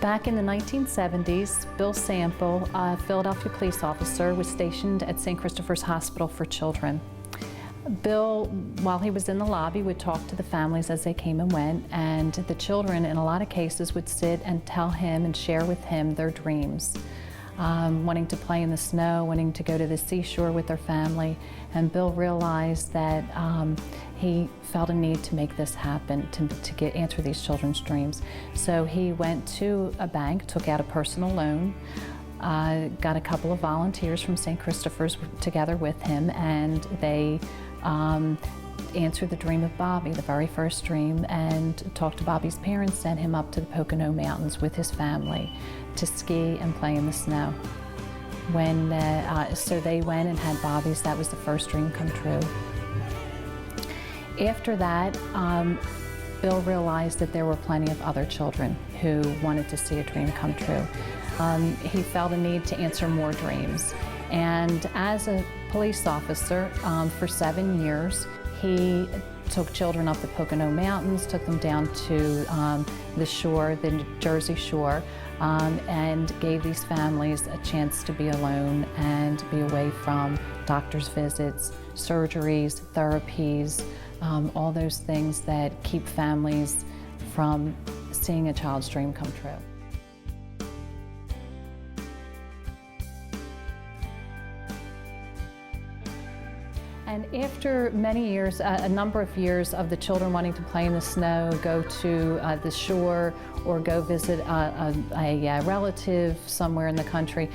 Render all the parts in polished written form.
Back in the 1970s, Bill Sample, a Philadelphia police officer, was stationed at St. Christopher's Hospital for Children. Bill, while he was in the lobby, would talk to the families as they came and went, and the children, in a lot of cases, would sit and tell him and share with him their dreams. Wanting to play in the snow, wanting to go to the seashore with their family, and Bill realized that he felt a need to make this happen, to answer these children's dreams. So he went to a bank, took out a personal loan, got a couple of volunteers from St. Christopher's together with him, and they answered the dream of Bobby, the very first dream, and talked to Bobby's parents, sent him up to the Pocono Mountains with his family to ski and play in the snow. So they went and had Bobby's. That was the first dream come true. After that, Bill realized that there were plenty of other children who wanted to see a dream come true. He felt a need to answer more dreams. And as a police officer for 7 years, he took children up the Pocono Mountains, took them down to the shore, the New Jersey shore, and gave these families a chance to be alone and be away from doctor's visits, surgeries, therapies, all those things that keep families from seeing a child's dream come true. And after many years, a number of years of the children wanting to play in the snow, go to the shore, or go visit a relative somewhere in the country,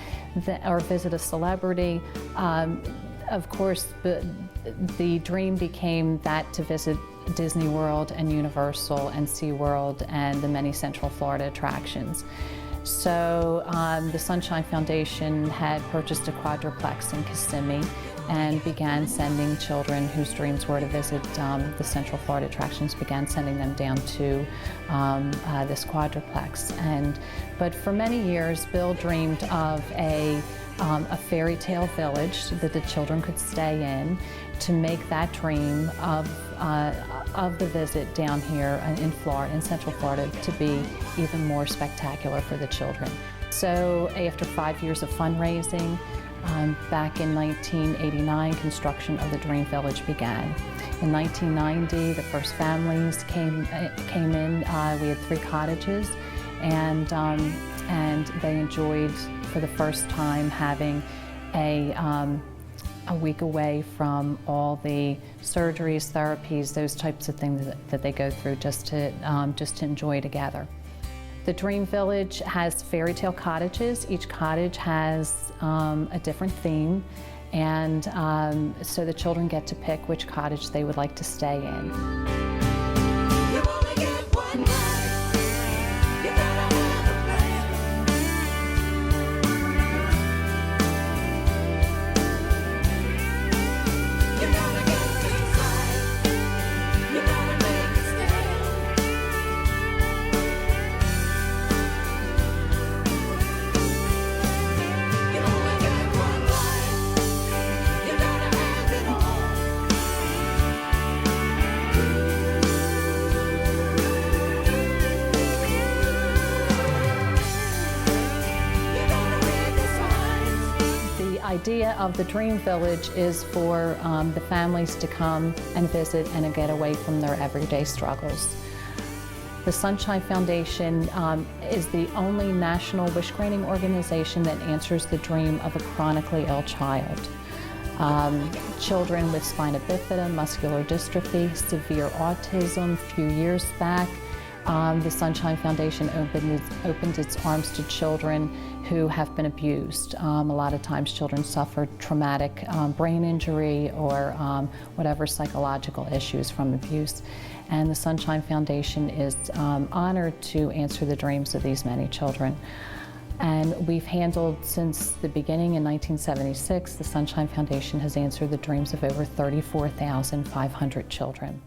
or visit a celebrity, of course, the dream became that to visit Disney World and Universal and SeaWorld and the many Central Florida attractions. So the Sunshine Foundation had purchased a quadruplex in Kissimmee and began sending children whose dreams were to visit the Central Florida attractions, began sending them down to this quadruplex. But for many years, Bill dreamed of a fairy tale village that the children could stay in, to make that dream of the visit down here in Florida, in Central Florida, to be even more spectacular for the children. So after 5 years of fundraising, back in 1989, construction of the Dream Village began. In 1990, the first families came in. We had 3 cottages, and they enjoyed, for the first time, having a week away from all the surgeries, therapies, those types of things that they go through, just to enjoy together. The Dream Village has fairy tale cottages. Each cottage has a different theme, and so the children get to pick which cottage they would like to stay in. The idea of the Dream Village is for the families to come and visit and get away from their everyday struggles. The Sunshine Foundation is the only national wish-granting organization that answers the dream of a chronically ill child. Children with spina bifida, muscular dystrophy, severe autism. A few years back, the Sunshine Foundation opened its arms to children who have been abused. A lot of times children suffer traumatic brain injury or whatever psychological issues from abuse. And the Sunshine Foundation is honored to answer the dreams of these many children. And we've handled, since the beginning in 1976, the Sunshine Foundation has answered the dreams of over 34,500 children.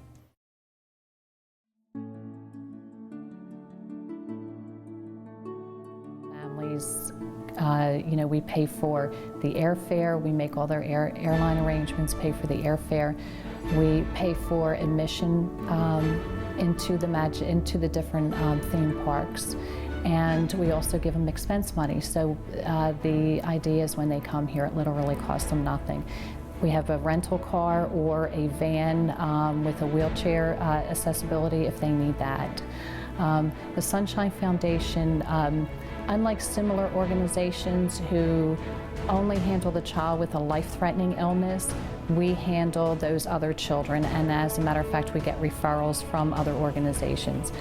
Families, we pay for the airfare, we make all their airline arrangements, pay for the airfare. We pay for admission into the different theme parks. And we also give them expense money. So the idea is when they come here, it literally costs them nothing. We have a rental car or a van with a wheelchair accessibility if they need that. The Sunshine Foundation, unlike similar organizations who only handle the child with a life-threatening illness, we handle those other children, and as a matter of fact, we get referrals from other organizations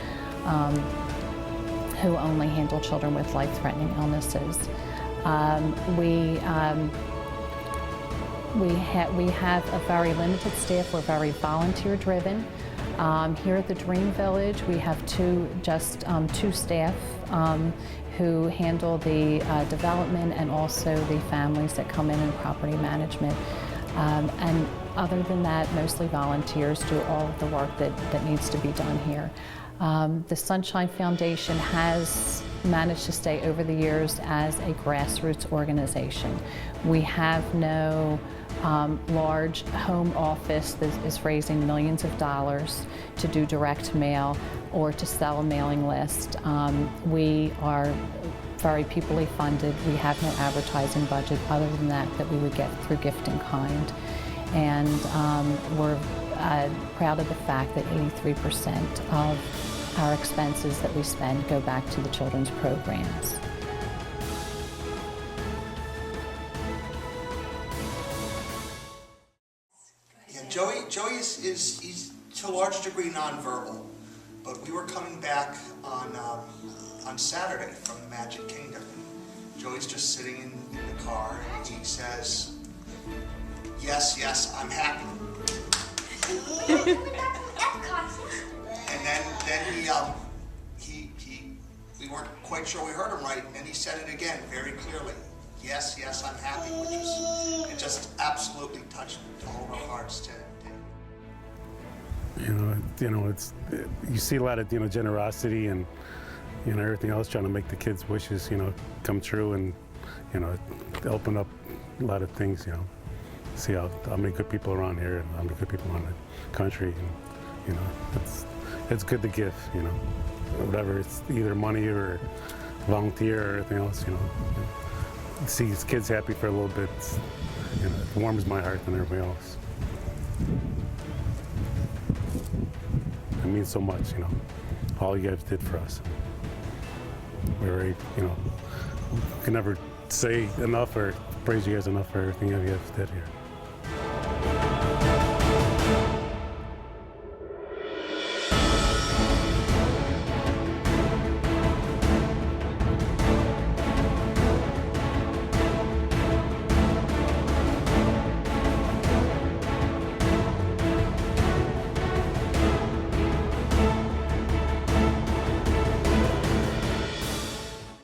who only handle children with life-threatening illnesses. We have a very limited staff. We're very volunteer-driven. Here at the Dream Village, we have two staff who handle the development and also the families that come in and property management. And other than that, mostly volunteers do all of the work that needs to be done here. The Sunshine Foundation has managed to stay over the years as a grassroots organization. We have no large home office that is raising millions of dollars to do direct mail or to sell a mailing list. We are very peoply funded. We have no advertising budget other than that we would get through Gift in Kind. And we're proud of the fact that 83% of our expenses that we spend go back to the children's programs. Yeah, Joey is he's to a large degree nonverbal, but we were coming back on Saturday from the Magic Kingdom. Joey's just sitting in the car and he says, yes, I'm happy. And then we weren't quite sure we heard him right, and he said it again very clearly. Yes, I'm happy, which was, it just absolutely touched all of our hearts today. It's you see a lot of generosity and everything else trying to make the kids' wishes come true, and open up a lot of things. See how many good people are around here and how many good people around the country, and it's good to give. Whatever, it's either money or volunteer or anything else. See these kids happy for a little bit. It warms my heart than everybody else. It means so much, all you guys did for us. We're very, can never say enough or praise you guys enough for everything you guys did here.